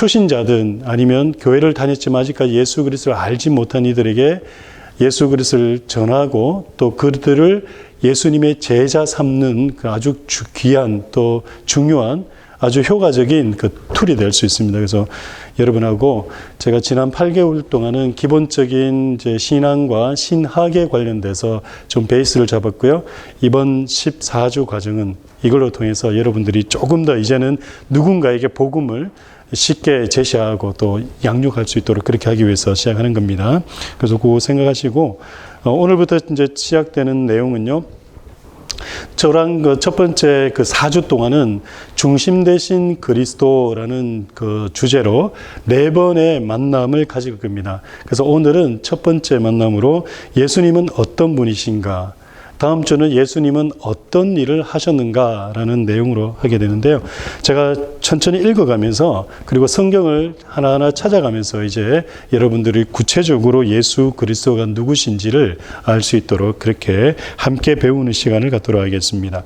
초신자든 아니면 교회를 다녔지만 아직까지 예수 그리스도를 알지 못한 이들에게 예수 그리스도를 전하고 또 그들을 예수님의 제자 삼는 그 아주 귀한 또 중요한 아주 효과적인 그 툴이 될 수 있습니다. 그래서 여러분하고 제가 지난 8개월 동안은 기본적인 이제 신앙과 신학에 관련돼서 좀 베이스를 잡았고요. 이번 14주 과정은 이걸로 통해서 여러분들이 조금 더 이제는 누군가에게 복음을 쉽게 제시하고 또 양육할 수 있도록 그렇게 하기 위해서 시작하는 겁니다. 그래서 그거 생각하시고 오늘부터 이제 시작되는 내용은요. 저랑 그 첫 번째 그 4주 동안은 중심 대신 그리스도라는 그 주제로 4번의 만남을 가질 겁니다. 그래서 오늘은 첫 번째 만남으로 예수님은 어떤 분이신가? 다음 주는 예수님은 어떤 일을 하셨는가라는 내용으로 하게 되는데요. 제가 천천히 읽어가면서 그리고 성경을 하나하나 찾아가면서 이제 여러분들이 구체적으로 예수 그리스도가 누구신지를 알 수 있도록 그렇게 함께 배우는 시간을 갖도록 하겠습니다.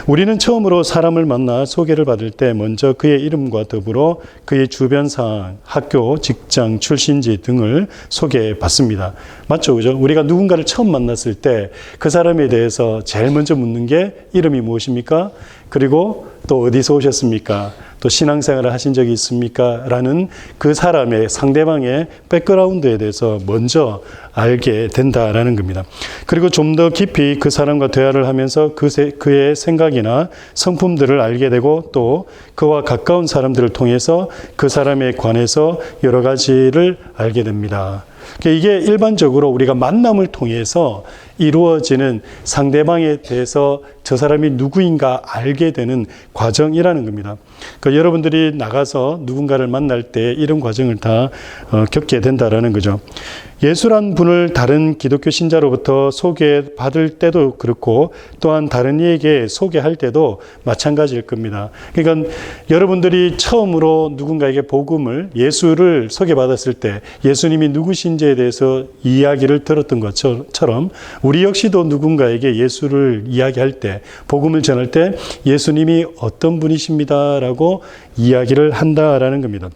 우리는 처음으로 사람을 만나 소개를 받을 때 먼저 그의 이름과 더불어 그의 주변 상황, 학교, 직장, 출신지 등을 소개받습니다. 맞죠? 그죠? 우리가 누군가를 처음 만났을 때 그 사람에 대해서 제일 먼저 묻는 게 이름이 무엇입니까? 그리고 또 어디서 오셨습니까? 또 신앙생활을 하신 적이 있습니까? 라는 그 사람의 상대방의 백그라운드에 대해서 먼저 알게 된다라는 겁니다. 그리고 좀 더 깊이 그 사람과 대화를 하면서 그의 생각이나 성품들을 알게 되고 또 그와 가까운 사람들을 통해서 그 사람에 관해서 여러 가지를 알게 됩니다. 이게 일반적으로 우리가 만남을 통해서 이루어지는 상대방에 대해서 저 사람이 누구인가 알게 되는 과정이라는 겁니다. 그러니까 여러분들이 나가서 누군가를 만날 때 이런 과정을 다 겪게 된다라는 거죠. 예수란 분을 다른 기독교 신자로부터 소개받을 때도 그렇고 또한 다른 이에게 소개할 때도 마찬가지일 겁니다. 그러니까 여러분들이 처음으로 누군가에게 복음을 예수를 소개받았을 때 예수님이 누구신지에 대해서 이야기를 들었던 것처럼 우리 역시도 누군가에게 예수를 이야기할 때 복음을 전할 때 예수님이 어떤 분이십니다라고 이야기를 한다라는 겁니다.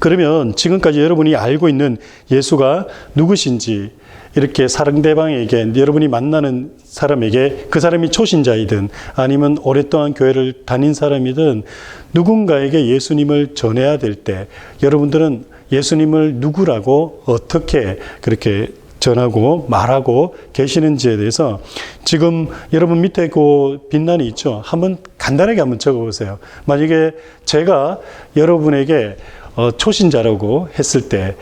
그러면 지금까지 여러분이 알고 있는 예수가 누구신지 이렇게 상대방에게 여러분이 만나는 사람에게 그 사람이 초신자이든 아니면 오랫동안 교회를 다닌 사람이든 누군가에게 예수님을 전해야 될 때 여러분들은 예수님을 누구라고 어떻게 그렇게 전하고 말하고 계시는지에 대해서 지금 여러분 밑에 그 빛난이 있죠? 한번 간단하게 한번 적어보세요. 만약에 제가 여러분에게 초신자라고 했을 때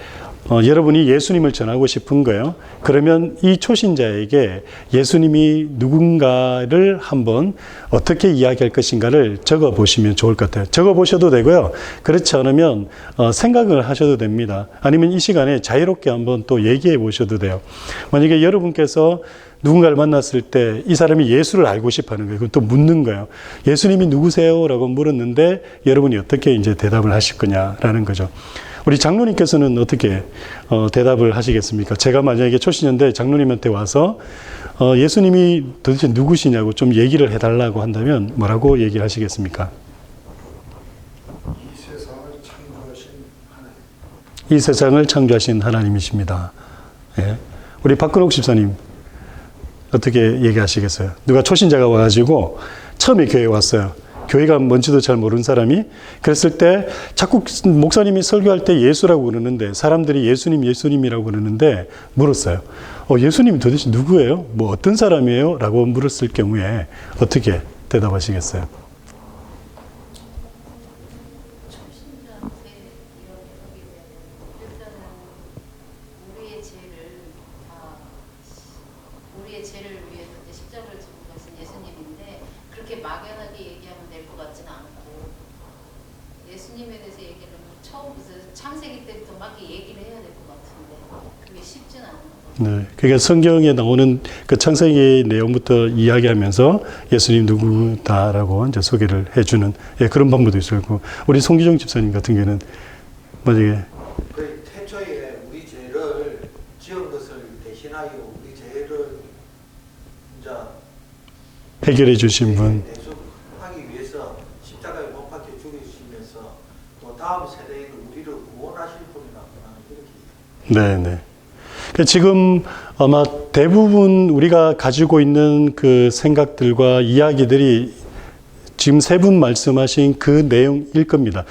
여러분이 예수님을 전하고 싶은 거예요. 그러면 이 초신자에게 예수님이 누군가를 한번 어떻게 이야기할 것인가를 적어보시면 좋을 것 같아요. 적어보셔도 되고요. 그렇지 않으면 생각을 하셔도 됩니다. 아니면 이 시간에 자유롭게 한번 또 얘기해 보셔도 돼요. 만약에 여러분께서 누군가를 만났을 때 이 사람이 예수를 알고 싶어 하는 거예요. 그럼 또 묻는 거예요. 예수님이 누구세요? 라고 물었는데 여러분이 어떻게 이제 대답을 하실 거냐라는 거죠. 우리 장로님께서는 어떻게 대답을 하시겠습니까? 제가 만약에 초신자인데 장로님한테 와서 예수님이 도대체 누구시냐고 좀 얘기를 해달라고 한다면 뭐라고 얘기를 하시겠습니까? 이 세상을 창조하신 하나님이십니다. 예. 우리 박근옥 집사님 어떻게 얘기하시겠어요? 누가 초신자가 와가지고 처음에 교회에 왔어요. 교회가 뭔지도 잘 모르는 사람이 그랬을 때 자꾸 목사님이 설교할 때 예수라고 그러는데 사람들이 예수님이라고 그러는데 물었어요. 예수님이 도대체 누구예요? 뭐 어떤 사람이에요? 라고 물었을 경우에 어떻게 대답하시겠어요? 네, 그게 성경에 나오는 그 창세기 내용부터 이야기하면서 예수님 누구다라고 이제 소개를 해주는 그런 방법도 있어요. 우리 송기정 집사님 같은 경우는 만약에 그 태초에 우리 죄를 지은 것을 대신하여 우리 죄를 이제 해결해 주신 분. 대속하기 위해서 십자가에 못 박혀 죽으시면서 또 다음 세대에는 우리를 구원하실 분이라고 이렇게. 네. 지금 아마 대부분 우리가 가지고 있는 그 생각들과 이야기들이 지금 세 분 말씀하신 그 내용일 겁니다.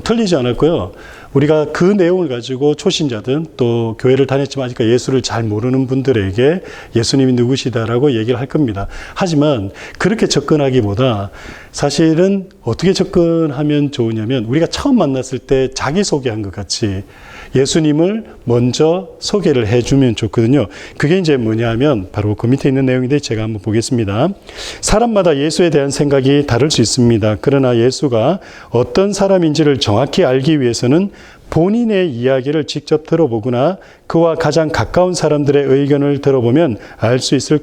틀리지 않았고요. 우리가 그 내용을 가지고 초신자든 또 교회를 다녔지만 아직 예수를 잘 모르는 분들에게 예수님이 누구시다라고 얘기를 할 겁니다. 하지만 그렇게 접근하기보다 사실은 어떻게 접근하면 좋으냐면 우리가 처음 만났을 때 자기소개한 것 같이 예수님을 먼저 소개를 해주면 좋거든요. 그게 이제 뭐냐면 바로 그 밑에 있는 내용인데 제가 한번 보겠습니다. 사람마다 예수에 대한 생각이 다를 수 있습니다. 그러나 예수가 어떤 사람인지를 정확히 알기 위해서는 본인의 이야기를 직접 들어보거나 그와 가장 가까운 사람들의 의견을 들어보면 알 수 있을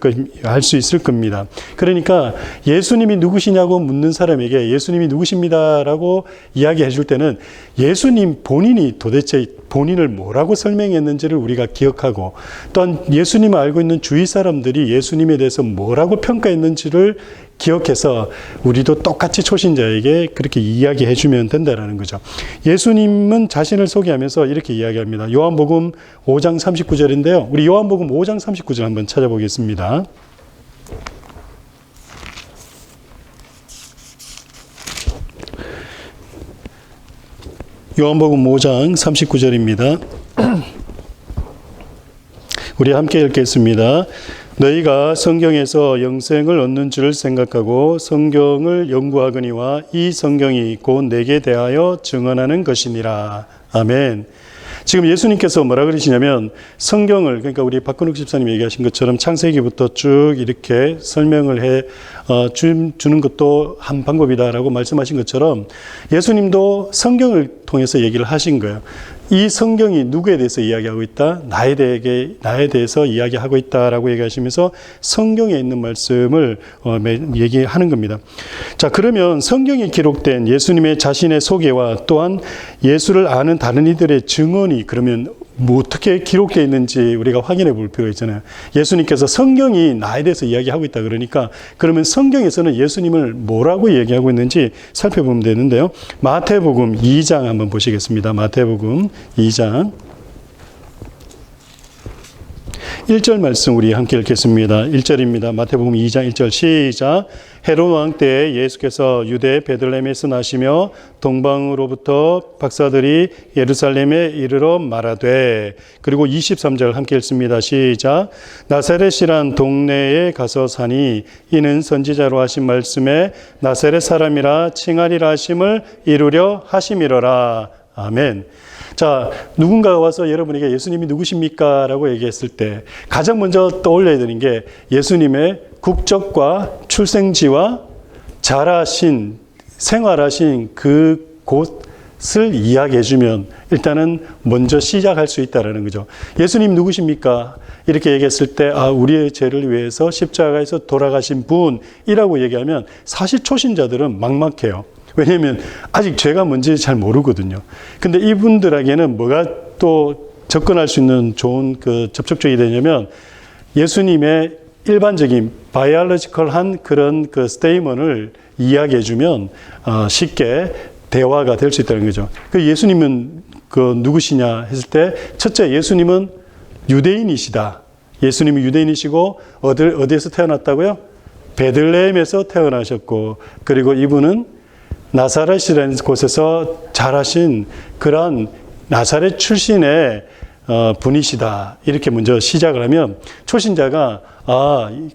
겁니다. 그러니까 예수님이 누구시냐고 묻는 사람에게 예수님이 누구십니다라고 이야기해 줄 때는 예수님 본인이 도대체 본인을 뭐라고 설명했는지를 우리가 기억하고 또한 예수님을 알고 있는 주위 사람들이 예수님에 대해서 뭐라고 평가했는지를 기억해서 우리도 똑같이 초신자에게 그렇게 이야기해 주면 된다는 거죠. 예수님은 자신을 소개하면서 이렇게 이야기합니다. 요한복음 5장 39절인데요. 우리 요한복음 5장 39절 한번 찾아보겠습니다. 요한복음 5장 39절입니다. 우리 함께 읽겠습니다. 너희가 성경에서 영생을 얻는 줄을 생각하고 성경을 연구하거니와 이 성경이 곧 내게 대하여 증언하는 것이니라. 아멘. 지금 예수님께서 뭐라 그러시냐면 성경을 그러니까 우리 박근욱 집사님이 얘기하신 것처럼 창세기부터 쭉 이렇게 설명을 해 주는 것도 한 방법이다라고 말씀하신 것처럼 예수님도 성경을 통해서 얘기를 하신 거예요. 이 성경이 누구에 대해서 이야기하고 있다? 나에 대해서 이야기하고 있다라고 얘기하시면서 성경에 있는 말씀을 얘기하는 겁니다. 자, 그러면 성경에 기록된 예수님의 자신의 소개와 또한 예수를 아는 다른 이들의 증언이 그러면 어떻게 기록되어 있는지 우리가 확인해 볼 필요가 있잖아요. 예수님께서 성경이 나에 대해서 이야기하고 있다 그러니까 그러면 성경에서는 예수님을 뭐라고 얘기하고 있는지 살펴보면 되는데요. 마태복음 2장 한번 보시겠습니다. 마태복음 2장 1절 말씀 우리 함께 읽겠습니다. 1절입니다. 마태복음 2장 1절 시작. 헤롯 왕 때 예수께서 유대 베들레헴에서 나시며 동방으로부터 박사들이 예루살렘에 이르러 말하되 그리고 23절 함께 읽습니다. 시작. 나사렛이란 동네에 가서 사니 이는 선지자로 하신 말씀에 나사렛 사람이라 칭하리라 하심을 이루려 하심이로라. 아멘. 자, 누군가가 와서 여러분에게 예수님이 누구십니까? 라고 얘기했을 때 가장 먼저 떠올려야 되는 게 예수님의 국적과 출생지와 자라신, 생활하신 그 곳을 이야기해 주면 일단은 먼저 시작할 수 있다는 거죠. 예수님 누구십니까? 이렇게 얘기했을 때 우리의 죄를 위해서 십자가에서 돌아가신 분이라고 얘기하면 사실 초신자들은 막막해요. 왜냐하면 아직 죄가 뭔지 잘 모르거든요. 근데 이분들에게는 뭐가 또 접근할 수 있는 좋은 그 접촉점이 되냐면 예수님의 일반적인 바이올로지컬한 그런 그 스테이먼을 이야기해 주면 쉽게 대화가 될 수 있다는 거죠. 그 예수님은 그 누구시냐 했을 때 첫째 예수님은 유대인이시다. 예수님이 유대인이시고 어디에서 태어났다고요? 베들레헴에서 태어나셨고 그리고 이분은 나사렛이라는 곳에서 자라신 그런 나사렛 출신의 분이시다. 이렇게 먼저 시작을 하면 초신자가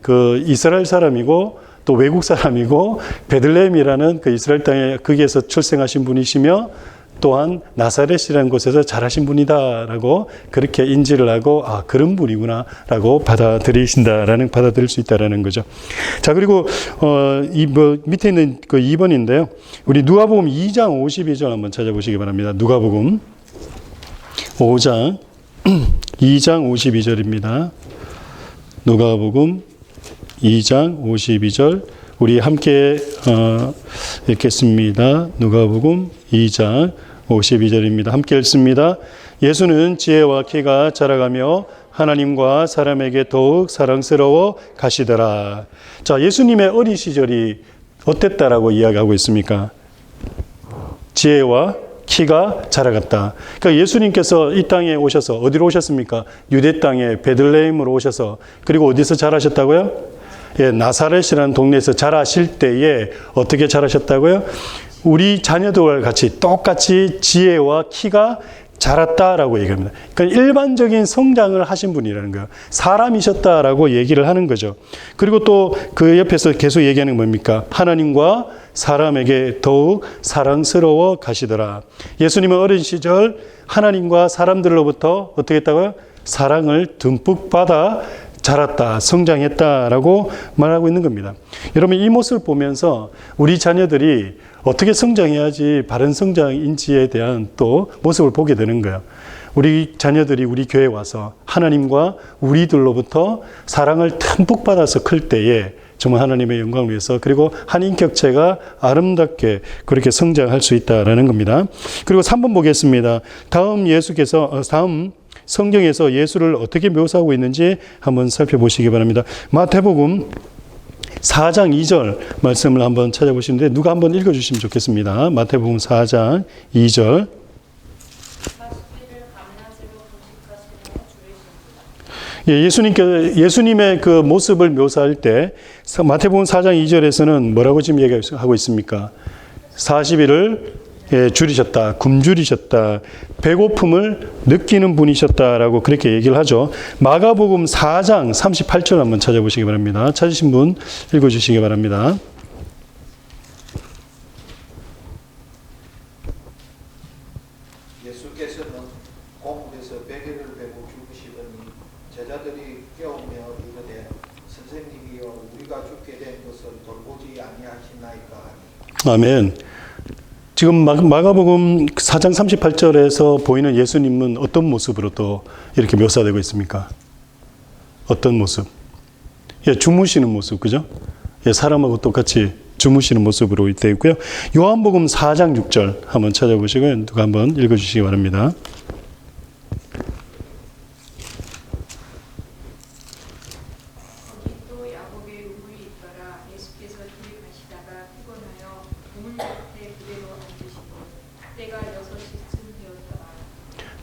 그 이스라엘 사람이고 또 외국 사람이고 베들레헴이라는 그 이스라엘 땅에 거기에서 출생하신 분이시며 또한 나사렛이라는 곳에서 자라신 분이다라고 그렇게 인지를 하고 그런 분이구나라고 받아들일 수 있다라는 거죠. 자, 그리고 밑에 있는 그 2번인데요. 우리 누가복음 2장 52절 한번 찾아보시기 바랍니다. 누가복음 5장 2장 52절입니다. 누가복음 2장 52절 우리 함께 읽겠습니다. 누가복음 2장 52절입니다. 함께 읽습니다. 예수는 지혜와 키가 자라가며 하나님과 사람에게 더욱 사랑스러워 가시더라. 자, 예수님의 어린 시절이 어땠다라고 이야기하고 있습니까? 지혜와 키가 자라갔다. 그러니까 예수님께서 이 땅에 오셔서 어디로 오셨습니까? 유대 땅에 베들레헴으로 오셔서 그리고 어디서 자라셨다고요? 예, 나사렛이라는 동네에서 자라실 때에 어떻게 자라셨다고요? 우리 자녀들과 같이 똑같이 지혜와 키가 자랐다라고 얘기합니다. 그러니까 일반적인 성장을 하신 분이라는 거예요. 사람이셨다라고 얘기를 하는 거죠. 그리고 또 그 옆에서 계속 얘기하는 게 뭡니까? 하나님과 사람에게 더욱 사랑스러워 가시더라. 예수님은 어린 시절 하나님과 사람들로부터 어떻게 했다고요? 사랑을 듬뿍 받아 자랐다, 성장했다라고 말하고 있는 겁니다. 여러분 이 모습을 보면서 우리 자녀들이 어떻게 성장해야지 바른 성장인지에 대한 또 모습을 보게 되는 거예요. 우리 자녀들이 우리 교회에 와서 하나님과 우리들로부터 사랑을 듬뿍 받아서 클 때에 정말 하나님의 영광을 위해서 그리고 한 인격체가 아름답게 그렇게 성장할 수 있다라는 겁니다. 그리고 3번 보겠습니다. 다음 성경에서 예수를 어떻게 묘사하고 있는지 한번 살펴보시기 바랍니다. 마태복음 4장 2절 말씀을 한번 찾아보시는데 누가 한번 읽어주시면 좋겠습니다. 마태복음 4장 2절. 예, 예수님의 그 모습을 묘사할 때 마태복음 4장 2절에서는 뭐라고 지금 얘기하고 있습니까? 40일을 줄이셨다, 굶주리셨다, 배고픔을 느끼는 분이셨다라고 그렇게 얘기를 하죠. 마가복음 4장 38절 한번 찾아보시기 바랍니다. 찾으신 분 읽어주시기 바랍니다. 예수께서는 고물에서 베개를 베고 죽으시더니 제자들이 깨우며 이르되 선생님이여 우리가 죽게 된 것을 돌보지 아니하시나이까. 아멘. 지금 마가복음 4장 38절에서 보이는 예수님은 어떤 모습으로 또 이렇게 묘사되고 있습니까? 어떤 모습? 예, 주무시는 모습, 그죠? 예, 사람하고 똑같이 주무시는 모습으로 되어 있고요. 요한복음 4장 6절 한번 찾아보시고요. 누가 한번 읽어주시기 바랍니다.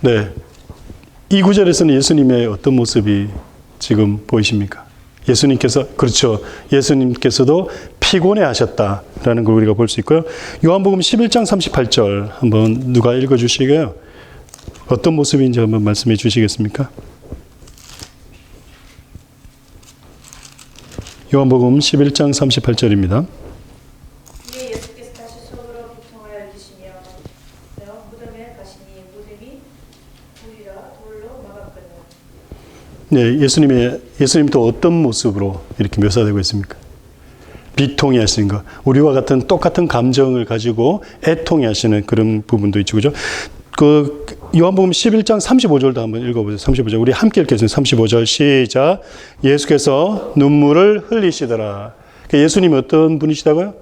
네, 이 구절에서는 예수님의 어떤 모습이 지금 보이십니까? 그렇죠. 예수님께서도 피곤해 하셨다라는 걸 우리가 볼 수 있고요. 요한복음 11장 38절 한번 누가 읽어주시고요. 어떤 모습인지 한번 말씀해 주시겠습니까? 요한복음 11장 38절입니다. 네, 예수님 또 어떤 모습으로 이렇게 묘사되고 있습니까? 비통해 하시는 것. 우리와 같은 똑같은 감정을 가지고 애통해 하시는 그런 부분도 있죠. 그죠? 그 요한복음 11장 35절도 한번 읽어보세요. 35절. 우리 함께 읽겠습니다. 35절 시작. 예수께서 눈물을 흘리시더라. 예수님이 어떤 분이시다고요?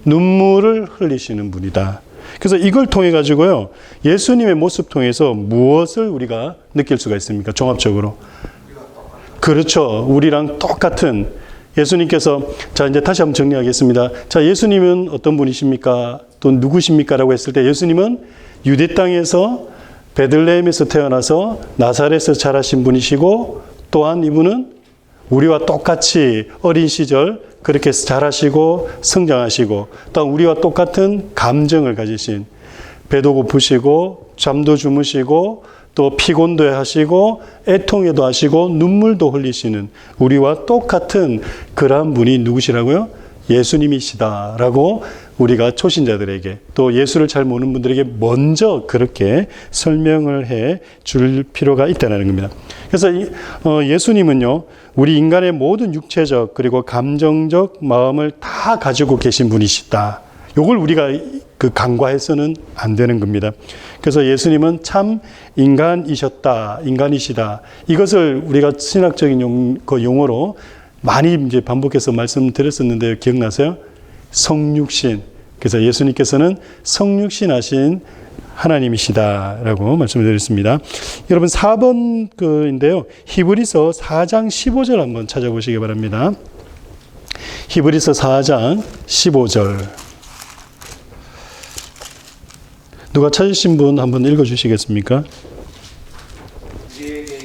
눈물을 흘리시는 분이다. 그래서 이걸 통해 가지고요. 예수님의 모습 통해서 무엇을 우리가 느낄 수가 있습니까? 종합적으로. 그렇죠. 우리랑 똑같은 예수님께서 자 이제 다시 한번 정리하겠습니다. 자 예수님은 어떤 분이십니까? 또 누구십니까? 라고 했을 때 예수님은 유대 땅에서 베들레헴에서 태어나서 나사렛에서 자라신 분이시고 또한 이분은 우리와 똑같이 어린 시절 그렇게 자라시고 성장하시고 또 우리와 똑같은 감정을 가지신 배도 고프시고 잠도 주무시고 또 피곤도 하시고 애통에도 하시고 눈물도 흘리시는 우리와 똑같은 그러한 분이 누구시라고요? 예수님이시다라고 우리가 초신자들에게 또 예수를 잘 모르는 분들에게 먼저 그렇게 설명을 해 줄 필요가 있다는 겁니다. 그래서 예수님은요, 우리 인간의 모든 육체적 그리고 감정적 마음을 다 가지고 계신 분이시다. 요걸 우리가 간과해서는 안 되는 겁니다. 그래서 예수님은 참 인간이시다. 이것을 우리가 신학적인 용어로 많이 이제 반복해서 말씀드렸었는데 기억나세요? 성육신. 그래서 예수님께서는 성육신하신 하나님이시다라고 말씀을 드렸습니다. 여러분 4번 인데요. 히브리서 4장 15절 한번 찾아보시기 바랍니다. 히브리서 4장 15절. 누가 찾으신 분 한번 읽어주시겠습니까? 우리에게 있는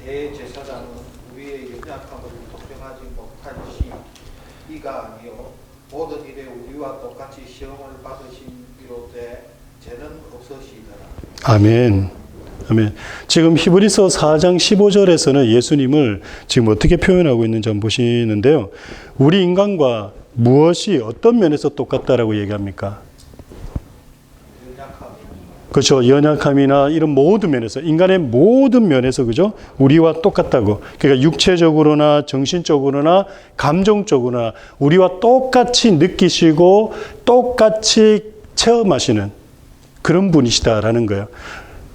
대제사장은 우리의 연약함을 독점하지 못한 이가 아니요 모든 일에 우리와 똑같이 시험을 받으신 비롯해 죄는 없으시더라. 아멘. 아멘. 지금 히브리서 4장 15절에서는 예수님을 지금 어떻게 표현하고 있는지 한번 보시는데요. 우리 인간과 무엇이 어떤 면에서 똑같다라고 얘기합니까? 연약함. 그렇죠. 연약함이나 이런 모든 면에서, 인간의 모든 면에서, 그죠? 우리와 똑같다고. 그러니까 육체적으로나 정신적으로나 감정적으로나 우리와 똑같이 느끼시고 똑같이 체험하시는 그런 분이시다라는 거예요.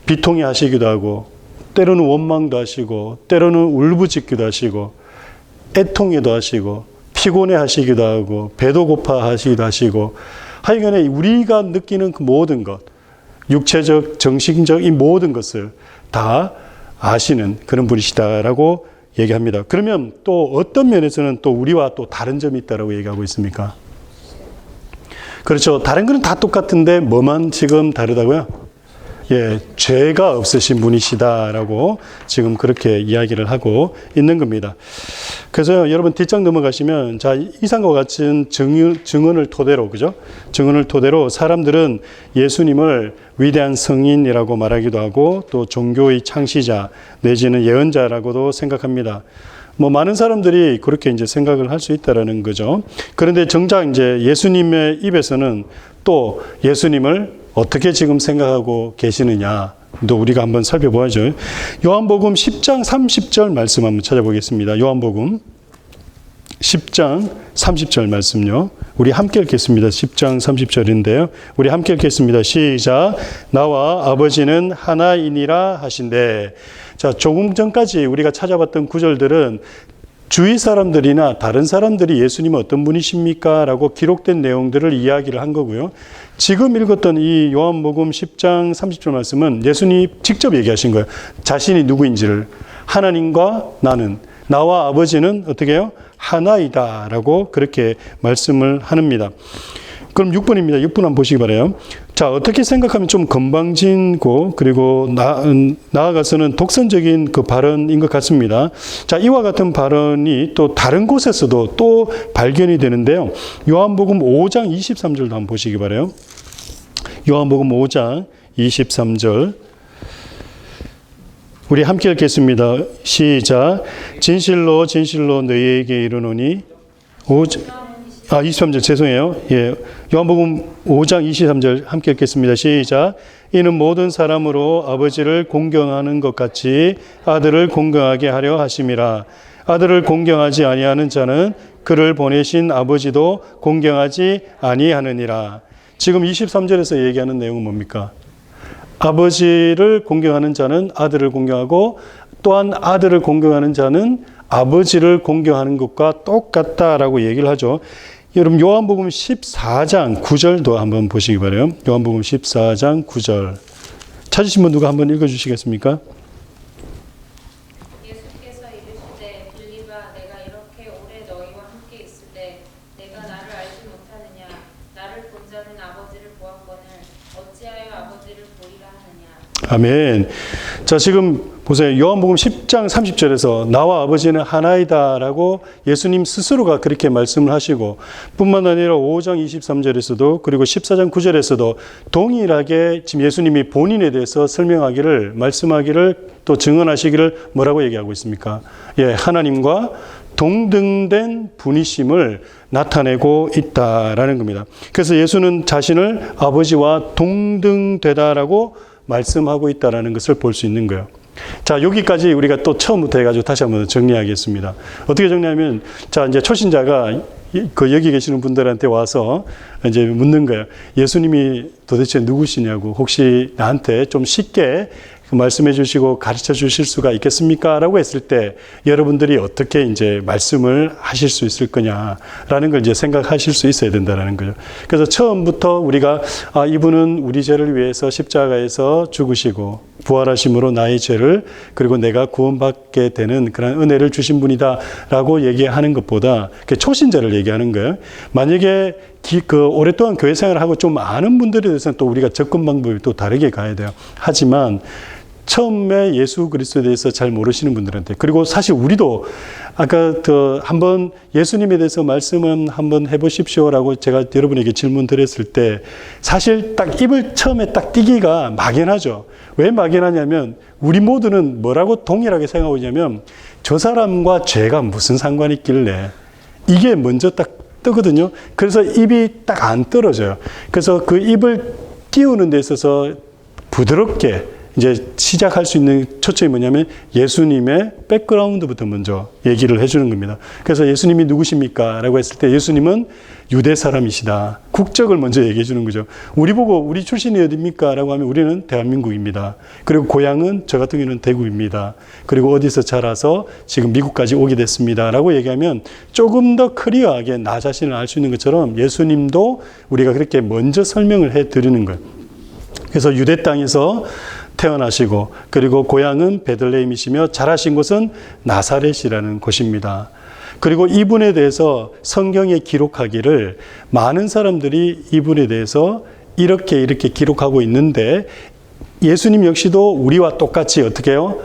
비통해 하시기도 하고, 때로는 원망도 하시고, 때로는 울부짖기도 하시고, 애통해도 하시고, 피곤해 하시기도 하고, 배도 고파 하시기도 하시고, 하여간에 우리가 느끼는 그 모든 것, 육체적, 정신적 이 모든 것을 다 아시는 그런 분이시다라고 얘기합니다. 그러면 또 어떤 면에서는 또 우리와 또 다른 점이 있다라고 얘기하고 있습니까? 그렇죠. 다른 거는 다 똑같은데 뭐만 지금 다르다고요? 예, 죄가 없으신 분이시다라고 지금 그렇게 이야기를 하고 있는 겁니다. 그래서 여러분 뒷장 넘어가시면 자, 이상과 같은 증언을 토대로, 그죠? 증언을 토대로 사람들은 예수님을 위대한 성인이라고 말하기도 하고 또 종교의 창시자 내지는 예언자라고도 생각합니다. 뭐 많은 사람들이 그렇게 이제 생각을 할 수 있다라는 거죠. 그런데 정작 이제 예수님의 입에서는 또 예수님을 어떻게 지금 생각하고 계시느냐, 또 우리가 한번 살펴보아죠. 요한복음 10장 30절 말씀 한번 찾아보겠습니다. 요한복음 10장 30절 말씀요. 우리 함께 읽겠습니다. 10장 30절인데요. 우리 함께 읽겠습니다. 시작. 나와 아버지는 하나이니라 하신대. 자, 조금 전까지 우리가 찾아봤던 구절들은 주위 사람들이나 다른 사람들이 예수님은 어떤 분이십니까? 라고 기록된 내용들을 이야기를 한 거고요. 지금 읽었던 이 요한복음 10장 30절 말씀은 예수님이 직접 얘기하신 거예요. 자신이 누구인지를. 하나님과 나는, 나와 아버지는 어떻게 해요? 하나이다 라고 그렇게 말씀을 합니다. 그럼 6번입니다. 6번 한번 보시기 바라요. 자, 어떻게 생각하면 좀 건방진고 그리고 나아가서는 독선적인 그 발언인 것 같습니다. 자, 이와 같은 발언이 또 다른 곳에서도 또 발견이 되는데요. 요한복음 5장 23절도 한번 보시기 바라요. 요한복음 5장 23절. 우리 함께 읽겠습니다. 시작. 진실로 진실로 너희에게 이르노니 23절 죄송해요. 예. 요한복음 5장 23절 함께 읽겠습니다. 시작. 이는 모든 사람으로 아버지를 공경하는 것 같이 아들을 공경하게 하려 하심이라. 아들을 공경하지 아니하는 자는 그를 보내신 아버지도 공경하지 아니하느니라. 지금 23절에서 얘기하는 내용은 뭡니까? 아버지를 공경하는 자는 아들을 공경하고 또한 아들을 공경하는 자는 아버지를 공경하는 것과 똑같다라고 얘기를 하죠. 여러분 요한복음 14장 9절도 한번 보시기 바라요. 요한복음 14장 9절. 찾으신 분 누가 한번 읽어주시겠습니까? 예수께서 이르시되 빌립아 내가 이렇게 오래 너희와 함께 있을 때 내가 나를 알지 못하느냐 나를 본 자는 아버지를 보았거늘 어찌하여 아버지를 보리라 하느냐. 아멘. 자, 지금 보세요. 요한복음 10장 30절에서 나와 아버지는 하나이다라고 예수님 스스로가 그렇게 말씀을 하시고 뿐만 아니라 5장 23절에서도 그리고 14장 9절에서도 동일하게 지금 예수님이 본인에 대해서 설명하기를 말씀하기를 또 증언하시기를 뭐라고 얘기하고 있습니까? 예, 하나님과 동등된 분이심을 나타내고 있다라는 겁니다. 그래서 예수는 자신을 아버지와 동등되다라고 말씀하고 있다라는 것을 볼 수 있는 거예요. 자, 여기까지 우리가 또 처음부터 해가지고 다시 한번 정리하겠습니다. 어떻게 정리하면, 자, 이제 초신자가 그 여기 계시는 분들한테 와서 이제 묻는 거예요. 예수님이 도대체 누구시냐고, 혹시 나한테 좀 쉽게 말씀해 주시고 가르쳐 주실 수가 있겠습니까? 라고 했을 때 여러분들이 어떻게 이제 말씀을 하실 수 있을 거냐라는 걸 이제 생각하실 수 있어야 된다는 거죠. 그래서 처음부터 우리가 이분은 우리 죄를 위해서 십자가에서 죽으시고 부활하심으로 나의 죄를 그리고 내가 구원받게 되는 그런 은혜를 주신 분이다 라고 얘기하는 것보다 초신자를 얘기하는 거예요. 만약에 오랫동안 교회 생활을 하고 좀 아는 분들에 대해서는 또 우리가 접근 방법이 또 다르게 가야 돼요. 하지만 처음에 예수 그리스도에 대해서 잘 모르시는 분들한테, 그리고 사실 우리도 아까 한번 예수님에 대해서 말씀은 한번 해보십시오라고 제가 여러분에게 질문 드렸을 때 사실 딱 입을 처음에 딱 띄기가 막연하죠. 왜 막연하냐면 우리 모두는 뭐라고 동일하게 생각하고 있냐면 저 사람과 죄가 무슨 상관이 있길래, 이게 먼저 딱 뜨거든요. 그래서 입이 딱 안 떨어져요. 그래서 그 입을 띄우는 데 있어서 부드럽게 이제 시작할 수 있는 초점이 뭐냐면 예수님의 백그라운드부터 먼저 얘기를 해주는 겁니다. 그래서 예수님이 누구십니까? 라고 했을 때 예수님은 유대 사람이시다. 국적을 먼저 얘기해 주는 거죠. 우리 보고 우리 출신이 어디입니까? 라고 하면 우리는 대한민국입니다. 그리고 고향은 저 같은 경우는 대구입니다. 그리고 어디서 자라서 지금 미국까지 오게 됐습니다. 라고 얘기하면 조금 더 클리어하게 나 자신을 알 수 있는 것처럼 예수님도 우리가 그렇게 먼저 설명을 해 드리는 거예요. 그래서 유대 땅에서 태어나시고 그리고 고향은 베들레헴이시며 자라신 곳은 나사렛이라는 곳입니다. 그리고 이분에 대해서 성경에 기록하기를 많은 사람들이 이분에 대해서 이렇게 기록하고 있는데 예수님 역시도 우리와 똑같이 어떻게 해요?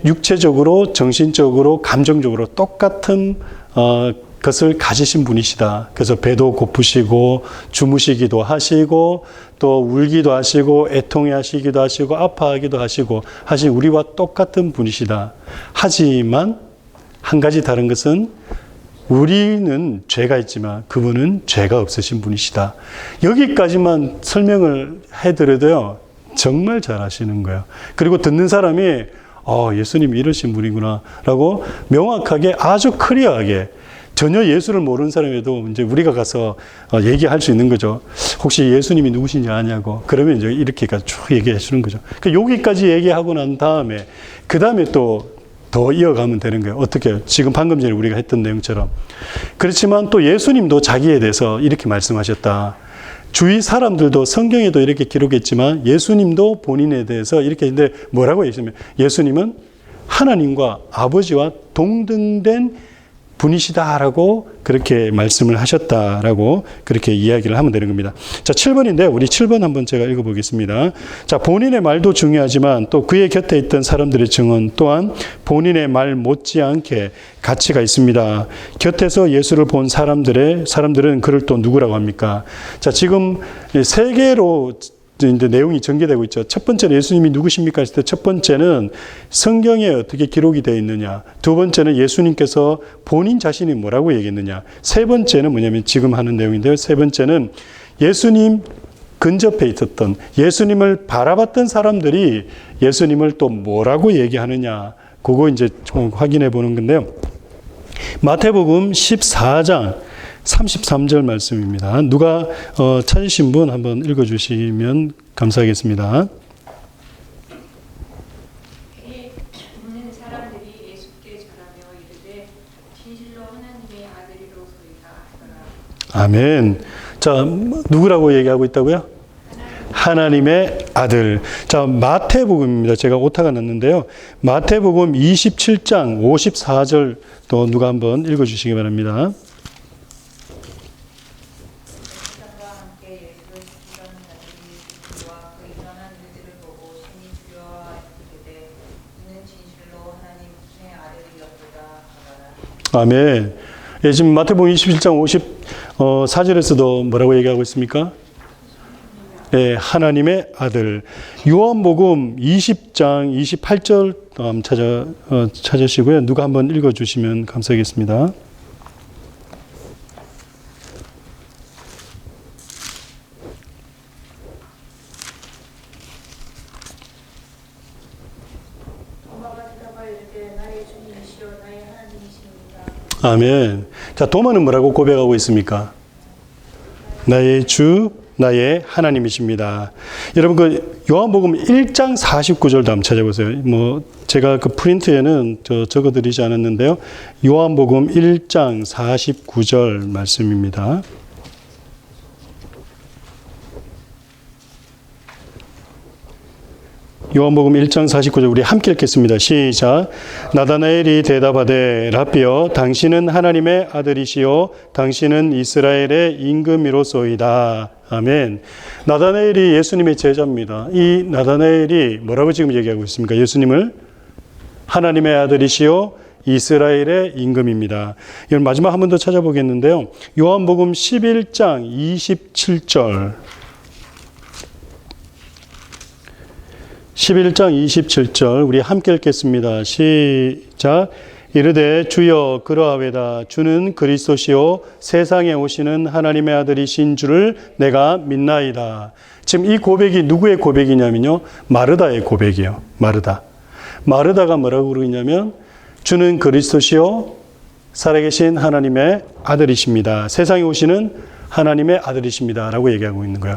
육체적으로, 정신적으로, 감정적으로 똑같은 것을 가지신 분이시다. 그래서 배도 고프시고 주무시기도 하시고 또 울기도 하시고 애통해 하시기도 하시고 아파하기도 하시고 하신 우리와 똑같은 분이시다. 하지만 한 가지 다른 것은 우리는 죄가 있지만 그분은 죄가 없으신 분이시다. 여기까지만 설명을 해드려도요 정말 잘하시는 거예요. 그리고 듣는 사람이 예수님이 이러신 분이구나 라고 명확하게 아주 클리어하게, 전혀 예수를 모르는 사람에도 이제 우리가 가서 얘기할 수 있는 거죠. 혹시 예수님이 누구신지 아냐고. 그러면 이제 이렇게까지 쭉 얘기해 주는 거죠. 그러니까 여기까지 얘기하고 난 다음에, 그 다음에 또 더 이어가면 되는 거예요. 어떻게? 지금 방금 전에 우리가 했던 내용처럼. 그렇지만 또 예수님도 자기에 대해서 이렇게 말씀하셨다. 주위 사람들도 성경에도 이렇게 기록했지만 예수님도 본인에 대해서 이렇게 했는데 뭐라고 얘기하냐면 예수님은 하나님과 아버지와 동등된 분이시다라고 그렇게 말씀을 하셨다라고 그렇게 이야기를 하면 되는 겁니다. 자, 7번인데 우리 7번 한번 제가 읽어보겠습니다. 자, 본인의 말도 중요하지만 또 그의 곁에 있던 사람들의 증언 또한 본인의 말 못지않게 가치가 있습니다. 곁에서 예수를 본 사람들은 그를 또 누구라고 합니까? 자, 지금 세 개로 이제 내용이 전개되고 있죠. 첫 번째는 예수님이 누구십니까 했을 때 첫 번째는 성경에 어떻게 기록이 되어 있느냐. 두 번째는 예수님께서 본인 자신이 뭐라고 얘기했느냐. 세 번째는 뭐냐면 지금 하는 내용인데요. 세 번째는 예수님 근접해 있었던, 예수님을 바라봤던 사람들이 예수님을 또 뭐라고 얘기하느냐. 그거 이제 좀 확인해 보는 건데요. 마태복음 14장 33절 말씀입니다. 누가 찾으신 분 한번 읽어주시면 감사하겠습니다. 묻는 사람들이 예수께 전하며 이르되 진실로 하나님의 아들이로소이다 하더라. 아멘. 자, 누구라고 얘기하고 있다고요? 하나님의 아들. 자, 마태복음입니다. 제가 오타가 났는데요. 마태복음 27장 54절 또 누가 한번 읽어주시기 바랍니다. 아멘. 예, 지금 마태복음 27장 54절에서도 뭐라고 얘기하고 있습니까? 예, 하나님의 아들. 요한복음 20장 28절 찾으시고요. 누가 한번 읽어주시면 감사하겠습니다. 아멘. 자, 도마는 뭐라고 고백하고 있습니까? 나의 주, 나의 하나님이십니다. 여러분, 그 요한복음 1장 49절도 한번 찾아보세요. 제가 그 프린트에는 적어드리지 않았는데요. 요한복음 1장 49절 말씀입니다. 요한복음 1장 49절 우리 함께 읽겠습니다. 시작. 나다나엘이 대답하되 라삐여 당신은 하나님의 아들이시요 당신은 이스라엘의 임금이로소이다. 아멘. 나다나엘이 예수님의 제자입니다. 이 나다나엘이 뭐라고 지금 얘기하고 있습니까? 예수님을 하나님의 아들이시요 이스라엘의 임금입니다. 이걸 마지막 한 번 더 찾아보겠는데요. 요한복음 11장 27절 11장 27절 우리 함께 읽겠습니다. 시작. 이르되 주여 그러하외다. 주는 그리스도시요 세상에 오시는 하나님의 아들이신 줄을 내가 믿나이다. 지금 이 고백이 누구의 고백이냐면요. 마르다의 고백이에요. 마르다가 뭐라고 그러냐면 주는 그리스도시요 살아계신 하나님의 아들이십니다. 세상에 오시는 하나님의 아들이십니다. 라고 얘기하고 있는 거예요.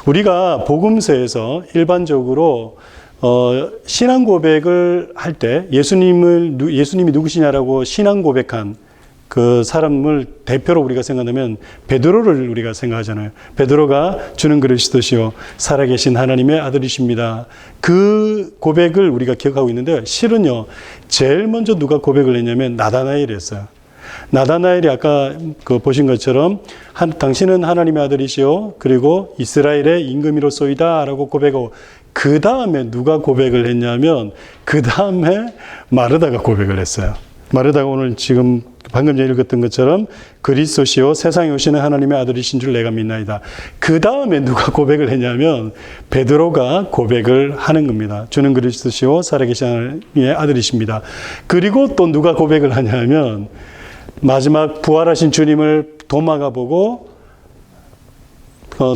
우리가 복음서에서 일반적으로 신앙 고백을 할 때 예수님이 누구시냐라고 신앙 고백한 그 사람을 대표로 우리가 생각하면 베드로를 우리가 생각하잖아요. 베드로가 주는 그리스도시요 살아계신 하나님의 아들이십니다. 그 고백을 우리가 기억하고 있는데 실은요. 제일 먼저 누가 고백을 했냐면 나다나엘이 했어요. 나다나엘이 아까 보신 것처럼 당신은 하나님의 아들이시요 그리고 이스라엘의 임금이로소이다 라고 고백하고 그 다음에 누가 고백을 했냐면 그 다음에 마르다가 고백을 했어요. 마르다가 오늘 지금 방금 전에 읽었던 것처럼 그리스도시요 세상에 오시는 하나님의 아들이신 줄 내가 믿나이다. 그 다음에 누가 고백을 했냐면 베드로가 고백을 하는 겁니다. 주는 그리스도시요 살아계신 하나님의 아들이십니다. 그리고 또 누가 고백을 하냐면 마지막 부활하신 주님을 도마가 보고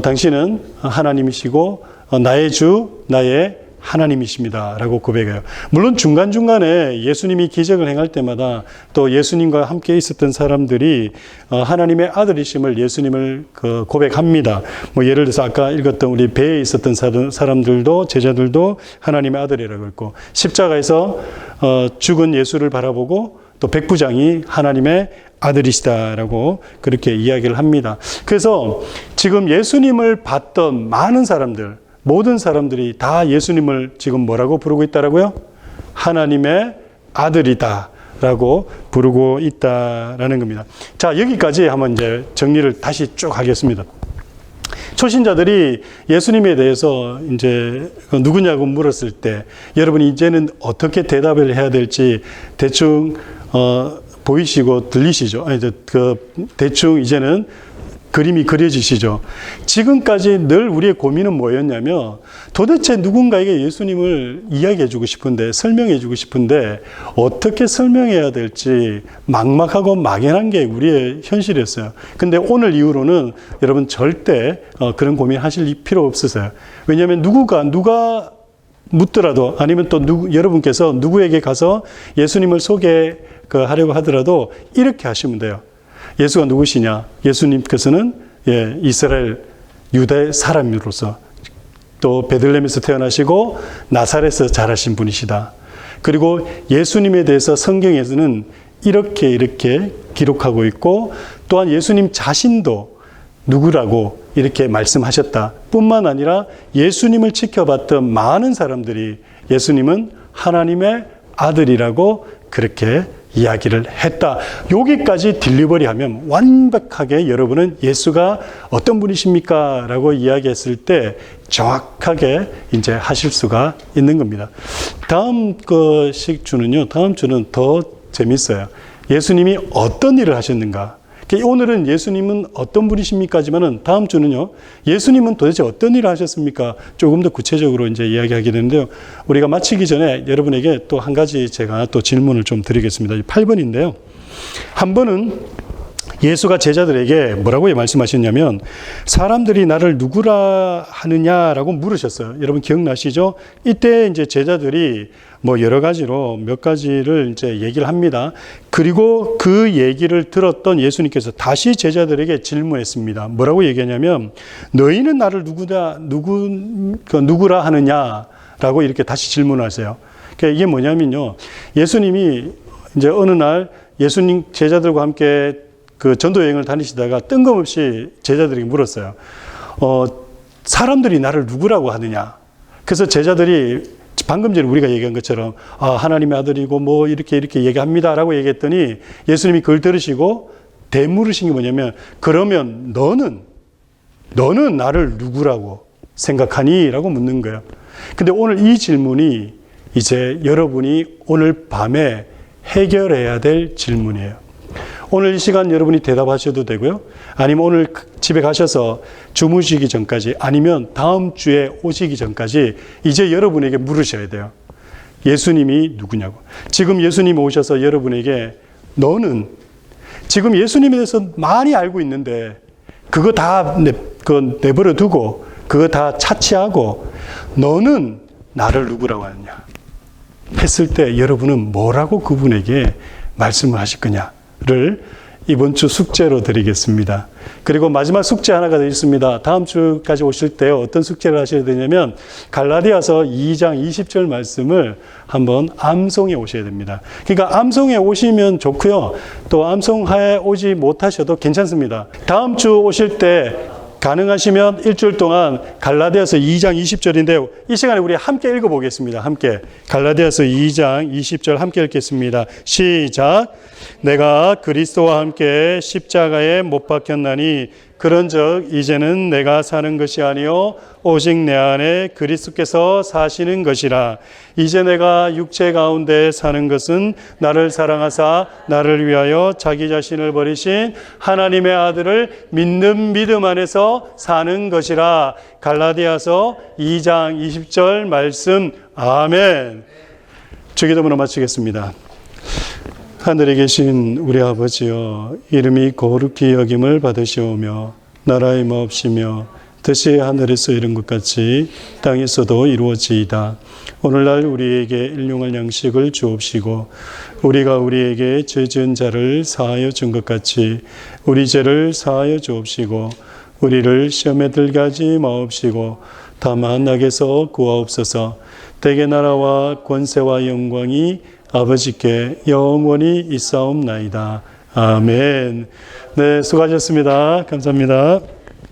당신은 하나님이시고 나의 주 나의 하나님이십니다 라고 고백해요. 물론 중간중간에 예수님이 기적을 행할 때마다 또 예수님과 함께 있었던 사람들이 하나님의 아들이심을 예수님을 고백합니다. 뭐 예를 들어서 아까 읽었던 우리 배에 있었던 사람들도 제자들도 하나님의 아들이라고 했고 십자가에서 죽은 예수를 바라보고 또 백부장이 하나님의 아들이시다라고 그렇게 이야기를 합니다. 그래서 지금 예수님을 봤던 많은 사람들, 모든 사람들이 다 예수님을 지금 뭐라고 부르고 있다라고요? 하나님의 아들이다라고 부르고 있다라는 겁니다. 자, 여기까지 한번 이제 정리를 다시 쭉 하겠습니다. 초신자들이 예수님에 대해서 이제 누구냐고 물었을 때 여러분이 이제는 어떻게 대답을 해야 될지 대충 보이시고 들리시죠? 대충 이제는 그림이 그려지시죠? 지금까지 늘 우리의 고민은 뭐였냐면 도대체 누군가에게 예수님을 이야기해 주고 싶은데 설명해 주고 싶은데 어떻게 설명해야 될지 막막하고 막연한 게 우리의 현실이었어요. 근데 오늘 이후로는 여러분 절대 그런 고민하실 필요 없으세요. 왜냐하면 누가 묻더라도 아니면 또 여러분께서 누구에게 가서 예수님을 소개하려고 하더라도 이렇게 하시면 돼요. 예수가 누구시냐? 예수님께서는 이스라엘 유다의 사람으로서 또 베들레헴에서 태어나시고 나사렛에서 자라신 분이시다. 그리고 예수님에 대해서 성경에서는 이렇게 기록하고 있고 또한 예수님 자신도 누구라고 이렇게 말씀하셨다. 뿐만 아니라 예수님을 지켜봤던 많은 사람들이 예수님은 하나님의 아들이라고 그렇게 이야기를 했다. 여기까지 딜리버리 하면 완벽하게 여러분은 예수가 어떤 분이십니까? 라고 이야기했을 때 정확하게 이제 하실 수가 있는 겁니다. 다음 다음 주는 더 재밌어요. 예수님이 어떤 일을 하셨는가? 오늘은 예수님은 어떤 분이십니까?지만은 다음 주는요, 예수님은 도대체 어떤 일을 하셨습니까? 조금 더 구체적으로 이제 이야기하게 되는데요. 우리가 마치기 전에 여러분에게 또 한 가지 제가 또 질문을 좀 드리겠습니다. 8번인데요. 한 번은 예수가 제자들에게 뭐라고 말씀하셨냐면 사람들이 나를 누구라 하느냐라고 물으셨어요. 여러분 기억나시죠? 이때 이제 제자들이 뭐 여러 가지로 몇 가지를 이제 얘기를 합니다. 그리고 그 얘기를 들었던 예수님께서 다시 제자들에게 질문했습니다. 뭐라고 얘기하냐면 너희는 나를 누구라 하느냐라고 이렇게 다시 질문하세요. 그러니까 이게 뭐냐면요. 예수님이 이제 어느 날 예수님 제자들과 함께 그 전도 여행을 다니시다가 뜬금없이 제자들에게 물었어요. 사람들이 나를 누구라고 하느냐? 그래서 제자들이 방금 전에 우리가 얘기한 것처럼 하나님의 아들이고 뭐 이렇게 얘기합니다라고 얘기했더니 예수님이 그걸 들으시고 되물으신 게 뭐냐면 그러면 너는 나를 누구라고 생각하니? 라고 묻는 거예요. 근데 오늘 이 질문이 이제 여러분이 오늘 밤에 해결해야 될 질문이에요. 오늘 이 시간 여러분이 대답하셔도 되고요. 아니면 오늘 집에 가셔서 주무시기 전까지 아니면 다음 주에 오시기 전까지 이제 여러분에게 물으셔야 돼요. 예수님이 누구냐고. 지금 예수님이 오셔서 여러분에게 너는 지금 예수님에 대해서 많이 알고 있는데 그거 다 내버려 두고 그거 다 차치하고 너는 나를 누구라고 하느냐 했을 때 여러분은 뭐라고 그분에게 말씀을 하실 거냐를 이번 주 숙제로 드리겠습니다. 그리고 마지막 숙제 하나가 더 있습니다. 다음 주까지 오실 때 어떤 숙제를 하셔야 되냐면 갈라디아서 2장 20절 말씀을 한번 암송해 오셔야 됩니다. 그러니까 암송해 오시면 좋고요. 또 암송해 오지 못하셔도 괜찮습니다. 다음 주 오실 때 가능하시면 일주일 동안 갈라디아서 2장 20절인데 이 시간에 우리 함께 읽어보겠습니다. 함께 갈라디아서 2장 20절 함께 읽겠습니다. 시작. 내가 그리스도와 함께 십자가에 못 박혔나니 그런즉 이제는 내가 사는 것이 아니요 오직 내 안에 그리스도께서 사시는 것이라. 이제 내가 육체 가운데 사는 것은 나를 사랑하사 나를 위하여 자기 자신을 버리신 하나님의 아들을 믿는 믿음 안에서 사는 것이라. 갈라디아서 2장 20절 말씀. 아멘. 주기도문을 마치겠습니다. 하늘에 계신 우리 아버지여, 이름이 거룩히 여김을 받으시오며 나라의 마옵시며 뜻이 하늘에서 이룬 것 같이 땅에서도 이루어지이다. 오늘날 우리에게 일용할 양식을 주옵시고 우리가 우리에게 죄 지은 자를 사하여 준 것 같이 우리 죄를 사하여 주옵시고 우리를 시험에 들게 하지 마옵시고 다만 악에서 구하옵소서. 대개 나라와 권세와 영광이 아버지께 영원히 있사옵나이다. 아멘. 네, 수고하셨습니다. 감사합니다.